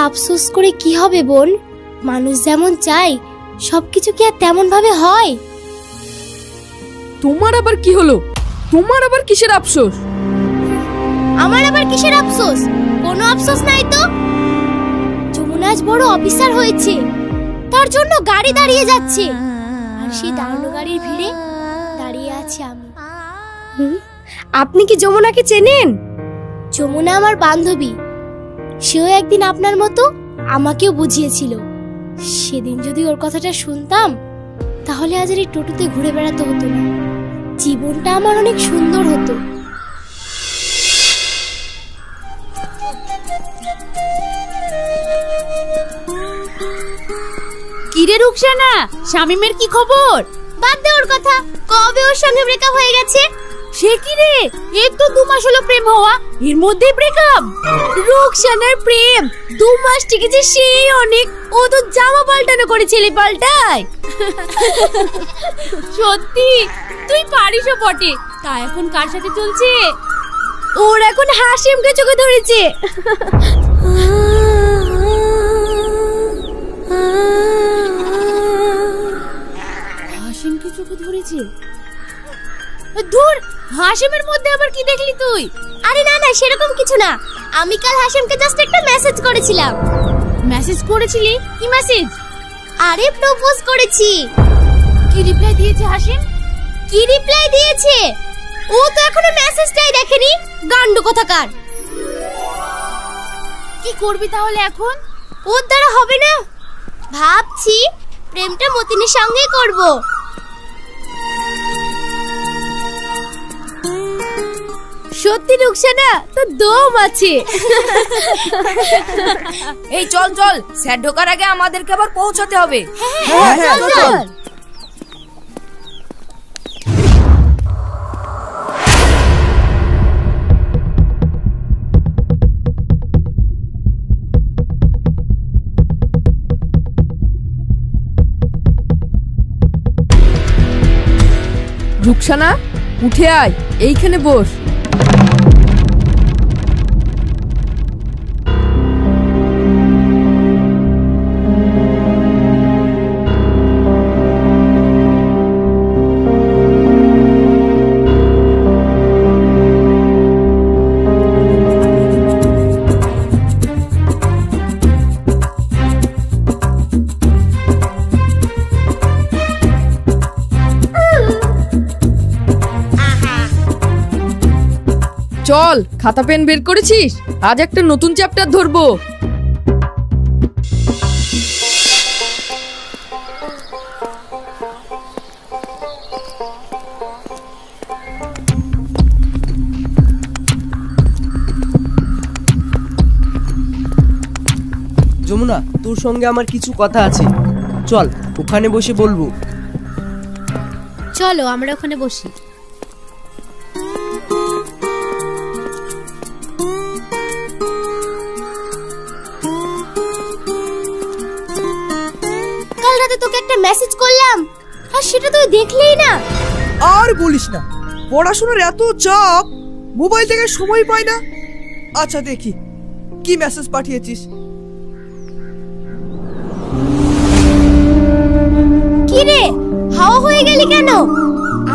আফসোস করে কি হবে বোন? মানুষ যেমন চায় সবকিছু কি আর তেমন ভাবে হয়? তোমার আবার কি হলো? তোমার আবার কিসের আফসোস? আমার আবার কিসের আফসোস? কোনো আফসোস নাই তো। যমুনা আজ বড় অফিসার হয়েছে, তার জন্য গাড়ি দাঁড়িয়ে যাচ্ছে, আর সেই দাঁড়ানো গাড়ির ভিড়ে দাঁড়িয়ে আছি আমি। আপনি কি যমুনাকে চেনেন? যমুনা আমার বান্ধবী। সেও একদিন আপনার মতো আমাকেও বুঝিয়েছিল। সেদিন যদি ওর কথাটা শুনতাম তাহলে আজ আর এই টোটোতে ঘুরে বেড়াতে হতো না, জীবনটা আমার অনেক সুন্দর হতো। কিরে রুকসানা, শামিমের কি খবর? বাদ দে ওর কথা। কবে ওর সঙ্গে ব্রেকআপ হয়ে গেছে? সে কি রে, এই তো 2 মাস হলো প্রেম হওয়া, এর মধ্যেই ব্রেকআপ? রুকসানার প্রেম 2 মাস টিকেছে, সেই অনেক। ও তো জামা পাল্টানো করে ছেলে পাল্টায়। সত্যি তুই পারিসও বটে। তা এখন কার সাথে চলছে? ওর এখন হাসিমকে চোখে ধরেছে। হাসিমকে চোখে ধরেছে? দূর, হাসিমের মধ্যে আবার কি দেখলি তুই? আরে না না, সেরকম কিছু না। আমি কাল হাসিমকে জাস্ট একটা মেসেজ করেছিলাম। মেসেজ করেছিলি? কি মেসেজ? আরে প্রপোজ করেছি। কি রিপ্লাই দিয়েছে হাসিম? কি রিপ্লাই দিয়েছে? ও তো এখনো মেসেজটাই দেখেনি, গান্ডু কোথাকার। কি করবি তাহলে এখন? ওর দ্বারা হবে না, ভাবছি প্রেমটা মতিনের সঙ্গেই করব। সত্যি রুকসানা, তো দম আছে। এই চল চল, স্যার ঢোকার আগে আমাদেরকে আবার পৌঁছাতে হবে। চল চল। রুকসানা, উঠে আয়, এইখানে বস। চল, খাতা পেন বের করেছিস? আজ একটা নতুন চ্যাপ্টার ধরবো। যমুনা, তোর সঙ্গে আমার কিছু কথা আছে, চল ওখানে বসে বলবো। চলো আমরা ওখানে বসি। কাল রাতে তোকে একটা মেসেজ করলাম, আর সেটা তুই দেখলেই না। আর বলিস না, পড়াশোনার এত চাপ, মোবাইল থেকে সময় পাই না। আচ্ছা দেখি কি মেসেজ পাঠিয়েছিস। কি রে, হাওয়া হয়ে গেলি কেন?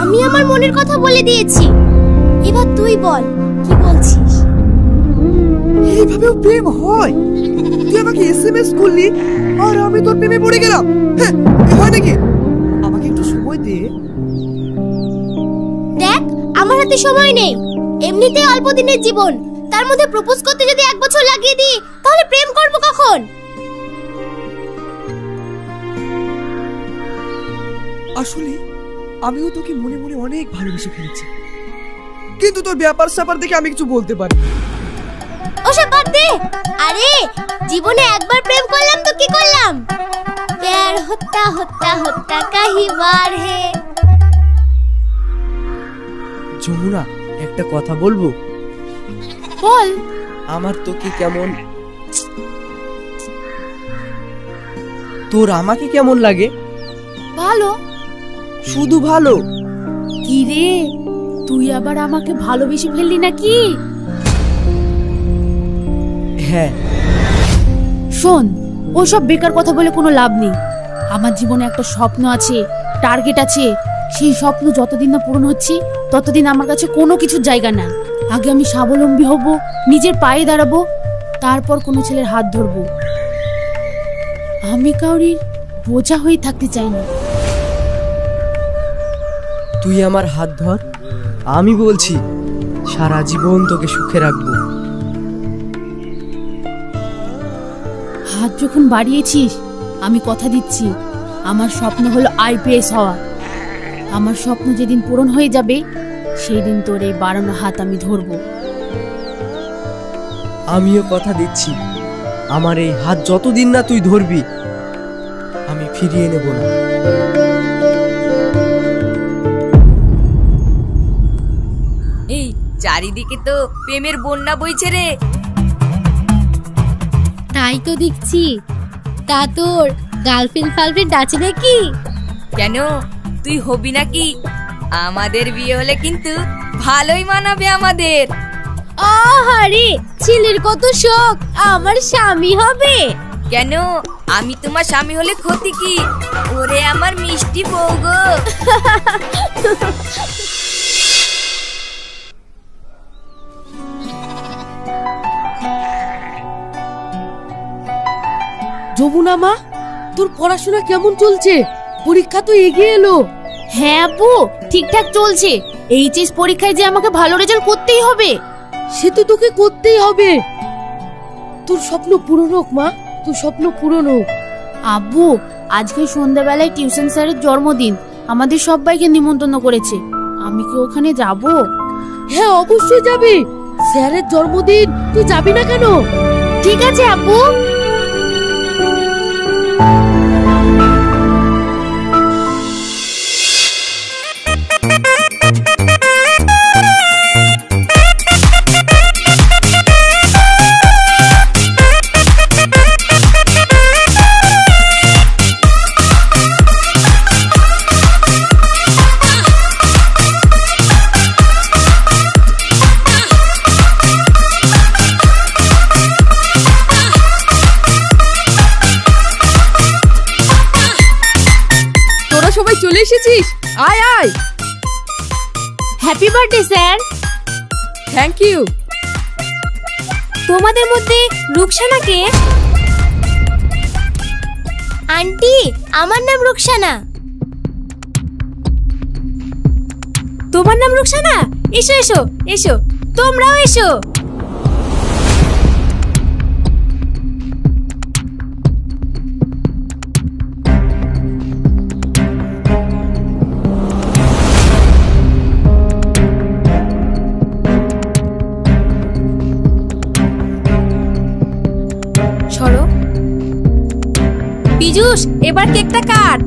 আমি আমার মনের কথা বলে দিয়েছি, এবার তুই বল কি বলছিস। এইভাবেও প্রেম হয়? তুই আমাকে এসএমএস করলি আর আমি তোর প্রেমে পড়ে গেলাম। হ্যাঁ, এ হয় নাকি? আমাকে একটু সময় দে। দেখ, আমার হাতে সময় নেই, এমনিতেই অল্প দিনের জীবন, তার মধ্যে প্রপোজ করতে যদি 1 বছর লাগিয়ে দিই তাহলে প্রেম করব কখন? আসলে আমিও তোকে মনে মনে অনেক ভালোবেসে ফেলেছি, কিন্তু তোর ব্যাপার স্যাপার দেখে আমি কিছু বলতে পারি। ওসব বাদ দে। আরে জীবনে একবার প্রেম করলাম তো কি করলাম? প্যার হোতা হোতা হোতা কাহি বার হে। যমুনা, একটা কথা বলবো? বল। আমার তোকে কেমন, তোর আমাকে কেমন লাগে? ভালো। শুধু ভালো? কি রে, তুই আবার আমাকে ভালোবেসে ফেললি নাকি? হ্যাঁ। শোন, ওসব বেকার কথা বলে কোনো লাভ নেই। আমার জীবনে একটা স্বপ্ন আছে, টার্গেট আছে। সেই স্বপ্ন যতদিন না পূরণ হচ্ছে ততদিন আমার কাছে কোনো কিছুর জায়গা নাই। আগে আমি স্বাবলম্বী হব, নিজের পায়ে দাঁড়াবো, তারপর কোনো ছেলের হাত ধরবো। আমি কাউরির বোঝা হয়ে থাকতে চাই না। তুই আমার হাত ধর, আমি বলছি সারা জীবন তোকে সুখে রাখবো। হাত যখন বাড়িয়েছিস, আমি কথা দিচ্ছি, আমার স্বপ্ন হলো আইপিএস হওয়া। আমার স্বপ্ন যেদিন পূরণ হয়ে যাবে সেই দিন তোর এই বাড়ানো হাত আমি ধরবো। আমিও কথা দিচ্ছি, আমার এই হাত যতদিন না তুই ধরবি আমি ফিরিয়ে নেব না। এই চারিদিকে তো প্রেমের বন্যা বইছে রে। তাই তো দেখছি। তা তোর গার্লফ্রেন্ড আছে নাকি? কেন, তুই হবি নাকি? আমাদের বিয়ে হলে কিন্তু ভালোই মানাবে আমাদের। আহারে, ছেলের কত শখ আমার স্বামী হবে। কেন, আমি তোমার স্বামী হলে ক্ষতি কি? ওরে আমার মিষ্টি বউ গো। যমুনা মা, তোর পড়াশোনা কেমন চলছে? পরীক্ষা তো এগিয়ে এলো। হ্যাঁ আব্বু, ঠিকঠাক চলছে। এইচএস পরীক্ষায় যে আমাকে ভালো রেজাল্ট করতেই হবে। সে তো তোকে করতেই হবে। তোর স্বপ্ন পূরণ হোক মা, তোর স্বপ্ন পূরণ হোক। আব্বু, আজকে সন্ধ্যাবেলায় টিউশন স্যারের জন্মদিন, আমাদের সবাইকে নিমন্ত্রণ করেছে। আমি কি ওখানে যাব? হ্যাঁ অবশ্যই যাবি। স্যারের জন্মদিন, তুই যাবি না কেন? ঠিক আছে আব্বু। সবাই চলে এসেছিস, আয় আয়। Happy birthday sir. Thank you. তোমাদের মধ্যে রুকসানা কে? আন্টি, আমার নাম রুকসানা। তোমার নাম রুকসানা? এসো এসো এসো, তোমরাও এসো। সরো। পীযূষ, এবার কেকটা কাট।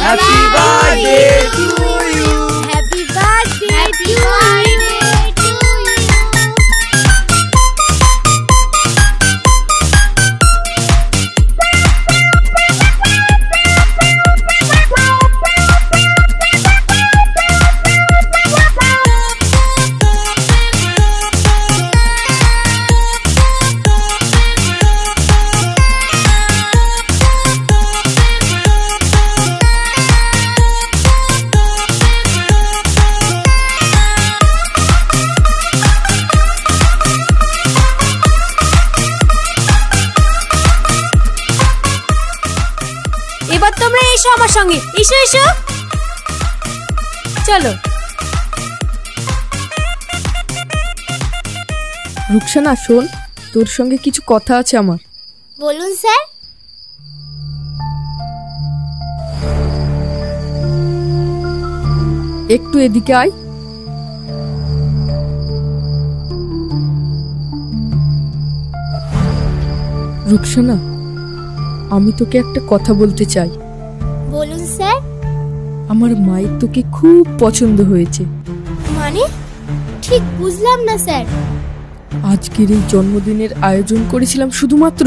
Happy birthday to you. Happy birthday to you. এবার তোমরা এসো আমার সঙ্গে, এসো এসো, চলো। রুকসানা শোন, তোর সঙ্গে কিছু কথা আছে আমার। বলুন স্যার। একটু এদিকে আয়। রুকসানা, আমি তোকে একটা কথা বলতে চাই। বলুন স্যার। আমার মায়ের তোকে খুব পছন্দ হয়েছে। মানে ঠিক বুঝলাম না স্যার। আজকের এই জন্মদিনের আয়োজন করেছিলাম শুধুমাত্র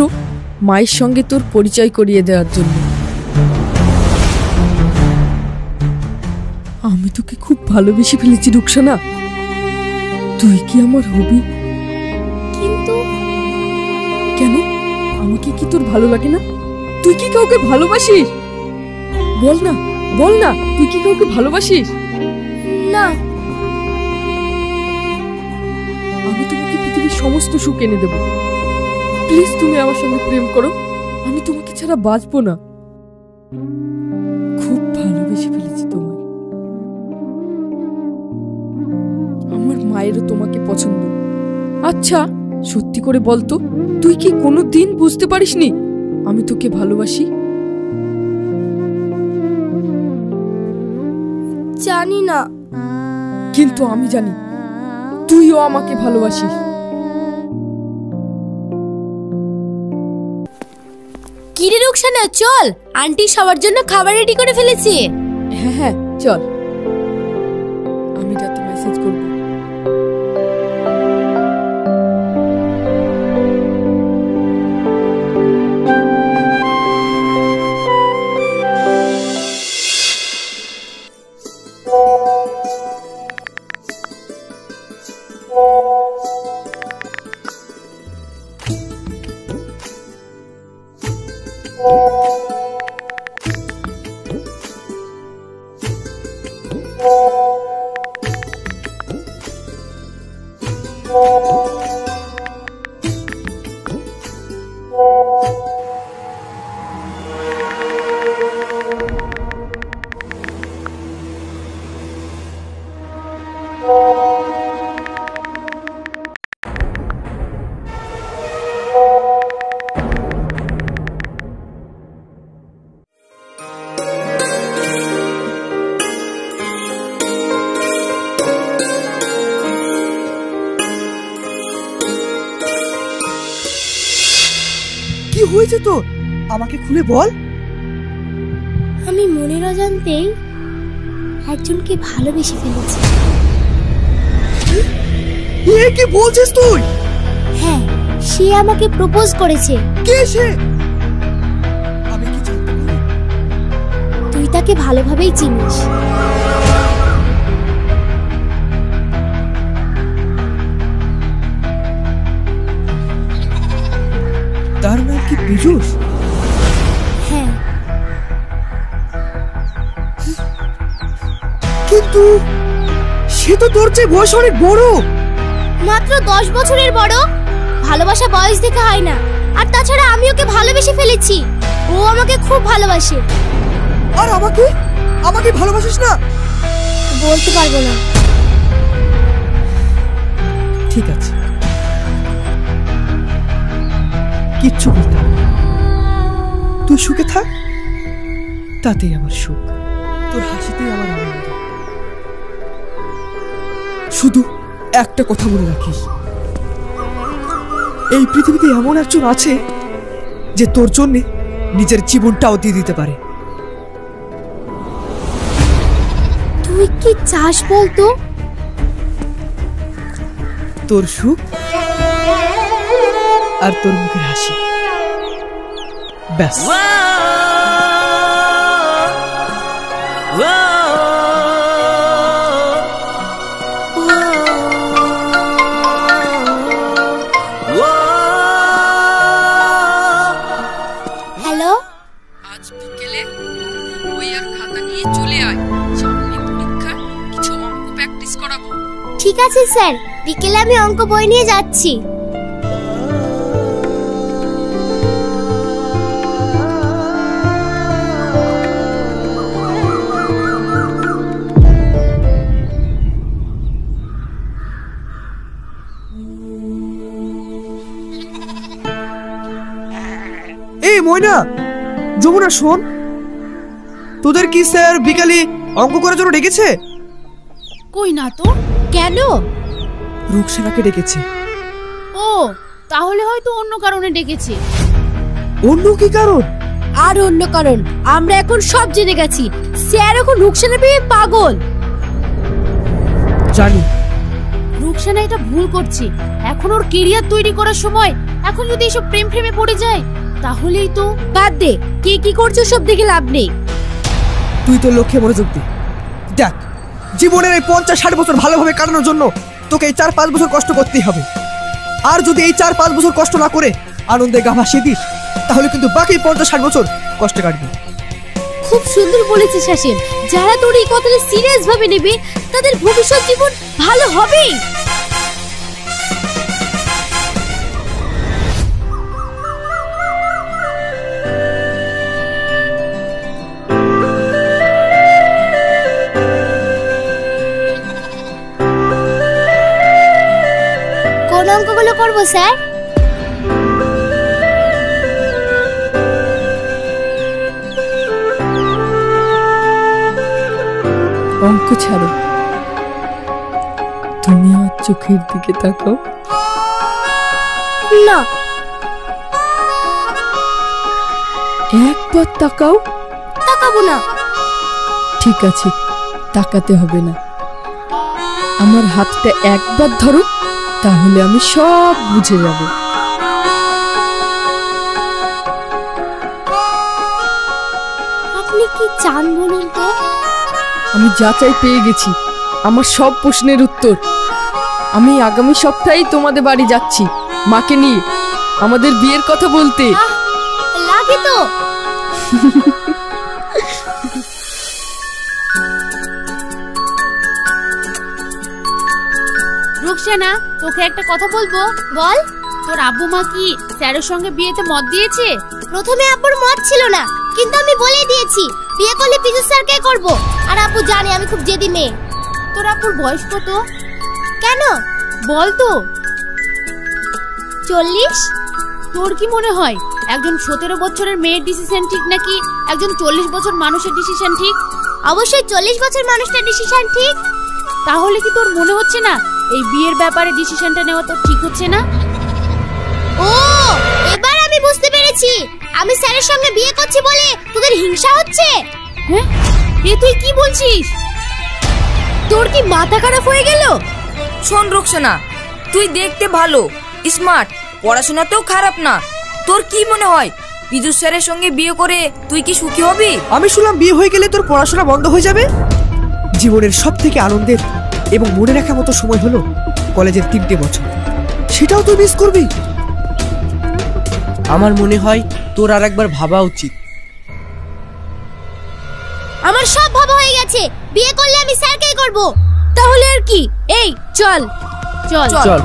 মায়ের সঙ্গে তোর পরিচয় করিয়ে দেওয়ার জন্য। আমি তোকে খুব ভালোবেসে ফেলেছি রুকসানা। তুই কি আমার হবি? কিন্তু কেন, আমাকে কি তোর ভালো লাগে না? তুই কি কাউকে ভালোবাসিস? বল না, বল না, তুই কি কাউকে ভালোবাসিস? না, আমি তোমাকে পৃথিবীর সমস্ত সুখ এনে দেব। প্লিজ তুমি আমার সঙ্গে প্রেম করো, আমি তোমাকে ছাড়া বাঁচবো না। খুব ভালোবেসে ফেলেছি তোমায়। আমার মায়েরও তোমাকে পছন্দ। আচ্ছা সত্যি করে বলতো, তুই কি কোনোদিন বুঝতে পারিসনি আমি তোকে ভালোবাসি? জানি না। কিন্তু আমি জানি তুইও আমাকে ভালোবাসিস। কিরে রুকসানা, চল, আন্টি সবার জন্য খাবার রেডি করে ফেলেছি। হ্যাঁ হ্যাঁ চল, আমি রাতে মেসেজ করব। কি হয়েছে তোর? আমাকে খুলে বল। আমি মনের অজান্তেই একজনকে ভালোবেসে ফেলেছি। এ কি বলছিস তুই? হ্যাঁ, সে আমাকে প্রপোজ করেছে। কে সে? আমি কি জানতে পারি? তুই তাকে ভালোভাবেই চিনিস। তার নাম কি পীযূষ? হ্যাঁ, কিন্তু সে তো তোর চেয়ে বয়স অনেক বড়। মাত্র 10 বছরের বড়। ভালোবাসা বয়স দেখে হয় না। আর তাছাড়া আমি ওকে ভালোবেসে ফেলেছি। ও আমাকে খুব ভালোবাসে। আর আমাকে ভালোবাসিস না? বলতে পারবো না। ঠিক আছে, কিচ্ছু বলতে হবে না। তুই সুখে থাক, তাতেই আমার সুখ। তোর হাসিতেই আমার আনন্দ। শুধু একটা কথা মনে রাখিস, এই পৃথিবীতে এমন একজন আছে যে তোর জন্য নিজের জীবনটাও দিয়ে দিতে পারে। তুই কি চাস বলতো? তোর সুখ আর তোর মুখের হাসি, ব্যাস। হ্যালো, আজ বিকেলে বই আর খাতা নিয়ে চলে আয়, সামনে পরীক্ষা, কিছু অঙ্ক প্র্যাকটিস করাবো। ঠিক আছে স্যার, বিকেলে আমি অঙ্ক বই নিয়ে যাচ্ছি। এই ময়না, যমুনা শোন, তোদের কি স্যার বিকালে অঙ্ক করার জন্য ডেকেছে? কই না তো। কেন? রুকসানাকে ডেকেছে। ও, তাহলে হয়তো অন্য কারণে ডেকেছে। অন্য কি কারণ? আর অন্য কারণ, আমরা এখন সব জেনে গেছি স্যার এখন রুকসানা পেয়ে পাগল। জানি। রুকসানা এটা ভুল করছে, এখন ওর কেরিয়ার তৈরি করার সময়। এখন যদি এসব প্রেম প্রেমে পড়ে যায় তাহলেই তো। বাদ দে, কে কি করছে সব দেখে লাভ নেই। তুই তো লক্ষ্যে মনোযোগ দে। দেখ, জীবনের এই 50-60 বছর ভালোভাবে কাটানোর জন্য তোকে এই 4-5 বছর কষ্ট করতেই হবে। আর যদি এই 4-5 বছর কষ্ট না করে আনন্দে গা ভাসিয়ে দিস, তাহলে কিন্তু বাকি 50-60 বছর কষ্টে কাটবে। খুব সুন্দর বলেছিস হাসিম। যারা তোর এই কথাটা সিরিয়াস ভাবে নেবে তাদের ভবিষ্যৎ জীবন ভালো হবে। কোন অঙ্কগুলো করবো স্যার? অঙ্ক ছাড়ো, তুমি আমার চোখের দিকে তাকাও। না। একবার তাকাও। তাকাবো না। ঠিক আছে, তাকাতে হবে না। আমার হাতটা একবার ধরো, তাহলে আমি সব বুঝে যাব। আপনি কি চান বলুন তো? আমি যাচাই পেয়ে গেছি আমার সব প্রশ্নের উত্তর। আমি আগামী সপ্তাহেই তোমাদের বাড়ি যাচ্ছি মাকে নিয়ে আমাদের বিয়ের কথা বলতে। লাগে তো। রুকসানা, তোকে একটা কথা বলবো। বল। তোর আব্বু মা কি স্যারের সঙ্গে বিয়েতে মত দিয়েছে? প্রথমে আব্বুর মত ছিল না, কিন্তু আমি বলে দিয়েছি বিয়ে করলে পিজু স্যারকে করব। আর আব্বু জানে আমি খুব জেদি মেয়ে। তোর আব্বুর বয়স কত? কেন বল তো। 40। তোর কি মনে হয় একজন 17 বছরের মেয়ের ডিসিশন ঠিক নাকি একজন 40 বছর মানুষের ডিসিশন ঠিক? অবশ্যই 40 বছর মানুষটার ডিসিশন ঠিক। তাহলে কি তোর মনে হচ্ছে না এই বিয়ের ব্যাপারে ডিসিশনটা নেওয়া তোর ঠিক হচ্ছে না? ও, এবার আমি বুঝতে পেরেছি। আমি স্যারের সঙ্গে বিয়ে করছি বলে তোদের হিংসা হচ্ছে। হ্যাঁ, এ তুই কি বলছিস? তোর কি মাথা খারাপ হয়ে গেল? শোন রুকসানা, তুই দেখতে ভালো, স্মার্ট, পড়াশোনাতেও খারাপ না। তোর কি মনে হয় পিজু স্যারের সঙ্গে বিয়ে করে তুই কি সুখী হবি? আমি শুনলাম বিয়ে হয়ে গেলে তোর পড়াশোনা বন্ধ হয়ে যাবে। জীবনের সব থেকে আনন্দের এবং মনে রাখার মতো সময় হলো কলেজের 3টে বছর, সেটাও তুই মিস করবি। আমার মনে হয় তোর আর একবার ভাবা উচিত। আমার সব ভাবা হয়ে গেছে। বিয়ে করলে আমি স্যারকেই করব। তাহলে আর কি? এই চল চল চল।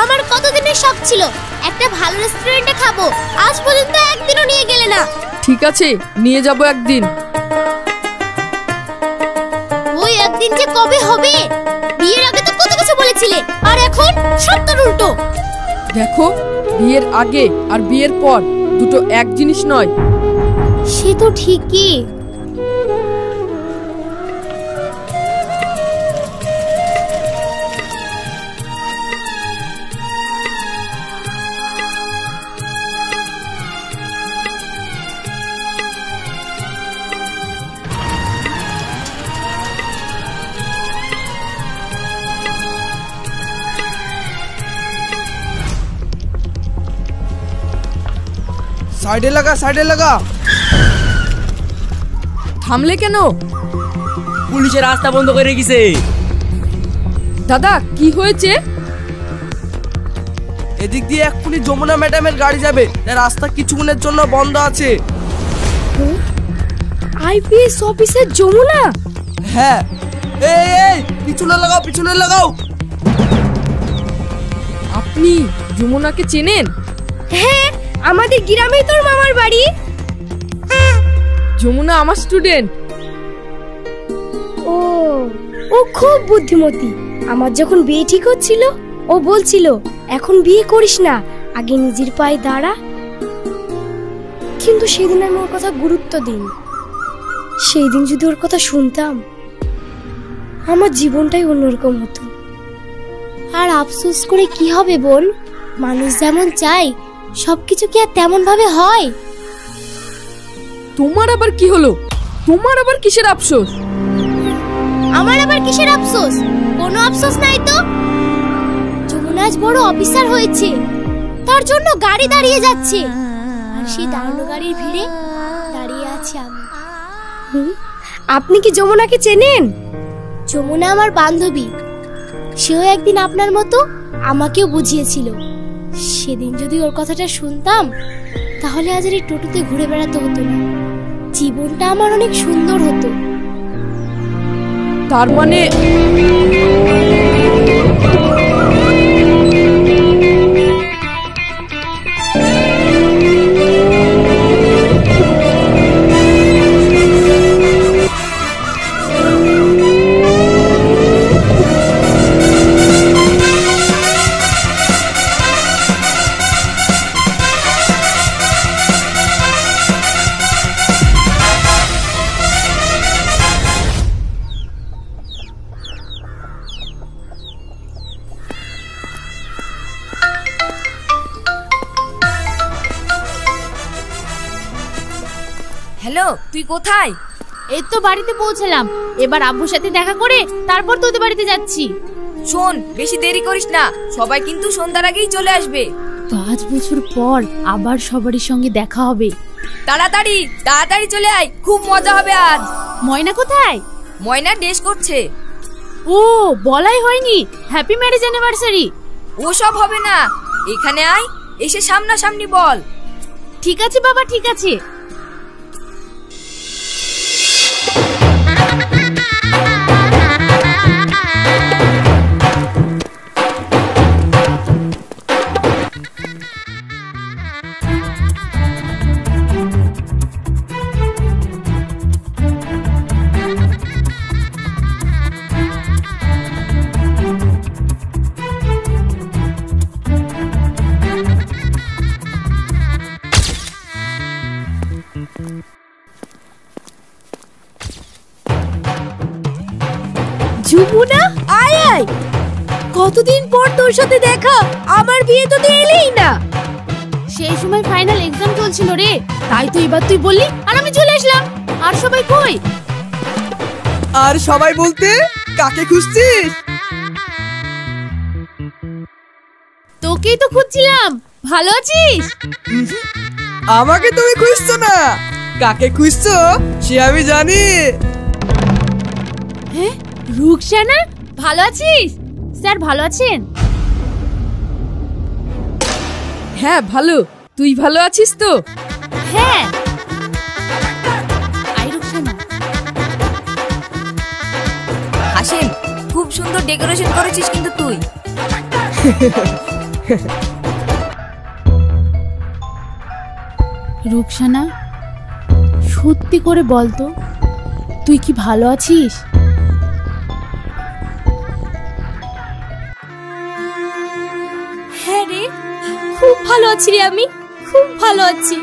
আমার কতদিনের শখ ছিল একটা ভালো রেস্টুরেন্টে খাবো, আজ পর্যন্ত একদিনও নিয়ে গেলে না। ঠিক আছে, নিয়ে যাব একদিন। ওই একদিন যে কবে হবে? বিয়ের আগে তো কত কিছু বলেছিলে, আর এখন সবটার উল্টো। দেখো, বিয়ের আগে আর বিয়ের পর দুটো এক জিনিস নয়। সে তো ঠিকই। সাইডে লাগা, সাইডে লাগা। থামলে কেন? পুলিশের রাস্তা বন্ধ করে রেখেছে। দাদা, কি হয়েছে? এদিক দিয়ে এক্ষুনি যমুনা ম্যাডামের গাড়ি যাবে, তাই রাস্তা কিছুক্ষণের জন্য বন্ধ আছে। IPS officer Jamuna? হ্যাঁ। এই এই, পিছনে লাগাও, পিছনে লাগাও। আপনি যমুনাকে চেনেন? হ্যাঁ, আমাদের গ্রামেই তোর মামার বাড়ি। যমুনা আমার স্টুডেন্ট। ও খুব বুদ্ধিমতী। আমার যখন বিয়ে ঠিক হচ্ছিল ও বলছিল এখন বিয়ে করিস না, আগে নিজের পায়ে দাঁড়া। কিন্তু সেদিন আমি ওর কথা গুরুত্ব দিইনি। সেই দিন যদি ওর কথা শুনতাম, আমার জীবনটাই অন্যরকম হতো। আর আফসোস করে কি হবে বোন? মানুষ যেমন চায় সবকিছু কি আর তেমন ভাবে হয়? তোমার আবার কি হলো? তোমার আবার কিসের আফসোস? আমার আবার কিসের আফসোস? কোনো আফসোস নাই তো। যমুনা আজ বড় অফিসার হয়েছে, তার জন্য গাড়ি দাঁড়িয়ে যাচ্ছে, আর সেই দাঁড়ানো গাড়ির ভিড়ে দাঁড়িয়ে আছি আমি। আপনি কি যমুনাকে চেনেন? যমুনা আমার বান্ধবী। সেও একদিন আপনার মতো আমাকেও বুঝিয়েছিল। সেদিন যদি ওর কথাটা শুনতাম, তাহলে আজ আর এই টোটোতে ঘুরে বেড়াতে হতো না। জীবনটা আমার অনেক সুন্দর হতো। তার মানে হ্যালো, তুই কোথায়? এই তো বাড়িতে পৌঁছলাম। এবার আব্বুর সাথে দেখা করে তারপর তোদের বাড়িতে যাচ্ছি। শোন, বেশি দেরি করিস না, সবাই কিন্তু সন্ধ্যার আগেই চলে আসবে। 5 বছর পর আবার সবারই সঙ্গে দেখা হবে। তাড়াতাড়ি তাড়াতাড়ি চলে আয়, খুব মজা হবে আজ। ময়না কোথায়? ময়না ড্রেস করছে। ও, বলাই হয়নি হ্যাপি ম্যারেজ অ্যানিভার্সারি। ওসব হবে না, এখানে আয়, এসে সামনাসামনি বল। ঠিক আছে বাবা, ঠিক আছে। যমুনা, আয় আয়। কতদিন পর তোর সাথে দেখা, আমার বিয়ে তো তুই এলেই না। সেই সময় ফাইনাল এক্সাম চলছিল রে, তাই তো এবার তুই বললি আর আমি চলে আসলাম। আর সবাই কই? আর সবাই বলতে কাকে খুঁজছিস? তোকেই তো খুঁজছিলাম। ভালো আছিস? আমাকে তুমি খুঁজছো না, কাকে খুঁজছো সে আমি জানি। হ্যাঁ, রুকসানা, ভালো আছিস? স্যার ভালো আছেন? হ্যাঁ ভালো। তুই ভালো আছিস তো? হ্যাঁ। আই রুকসানা। হাসিম, খুব সুন্দর ডেকোরেশন করেছিস কিন্তু তুই। রুকসানা, সত্যি করে বলতো, তুই কি ভালো আছিস? হ্যাঁ রে, খুব ভালো আছি রে, আমি খুব ভালো আছি।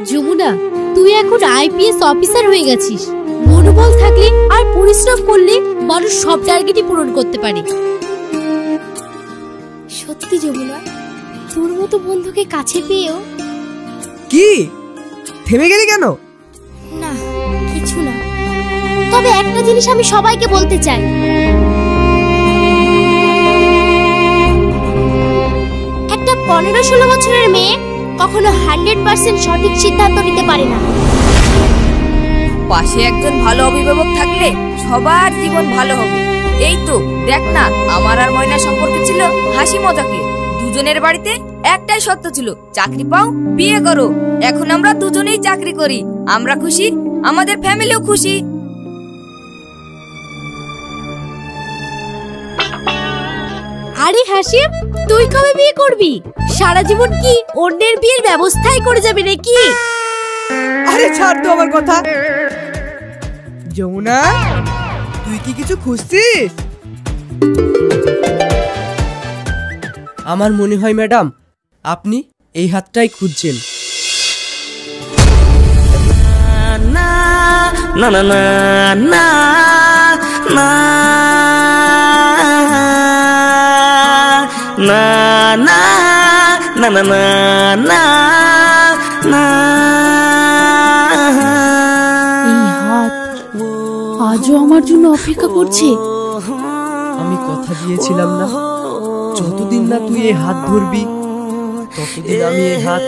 যমুনা, তুই এখন আইপিএস অফিসার হয়ে গেছিস। মনোবল থাকলে আর পরিশ্রম করলে মানুষ সব টার্গেটই পূরণ করতে পারে। সত্যি যমুনা, তোর মতো বন্ধুকে কাছে পেয়েও। কি থেমে গেলি কেন? না, কিছু না। তবে একটা জিনিস আমি সবাইকে বলতে চাই। একটা 15-16 বছরের মেয়ে কখনো 100% সঠিক সিদ্ধান্ত নিতে পারে না। পাশে একজন ভালো অভিভাবক থাকলে সবার জীবন ভালো হবে। এই তো দেখ না, আমার আর ময়না সম্পর্কে ছিল হাসি মজাকে। দুজনের বাড়িতে একটাই সত্য ছিল, চাকরি পাও, বিয়ে করো। এখন আমরা দুজনেই চাকরি করি, আমরা খুশি, আমাদের ফ্যামিলিও খুশি। আরে হাসিম, তুই কবে বিয়ে করবি? সারা জীবন কি অন্যের বিয়ের ব্যবস্থাই করে যাবে নাকি? আরে ছাড় তো আমার কথা। যমুনা, তুই কি কিছু খুঁজছিস? আমার মনে হয় ম্যাডাম আপনি এই হাতটাই খুঁজছেন। না না না না না না না না না না না না। এই হাত আজও আমার জন্য অপেক্ষা করছে। আমি কথা দিয়েছিলাম না, যতদিন না তুই এই হাত ধরবি ততদিন আমি এই হাত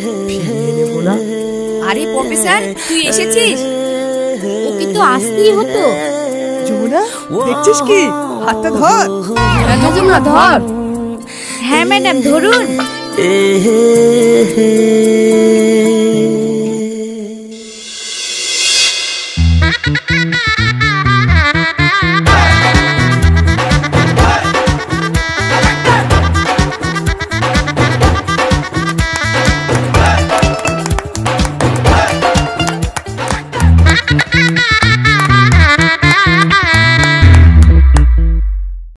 ফিরিয়ে নেব না। আরে প্রফেসর, তুই এসেছিস? ওকে তো আসতেই হতো। যমুনা, দেখছিস কি? হাতটা ধর। যমুনা ধর। হ্যাঁ ম্যাডাম, ধরুন।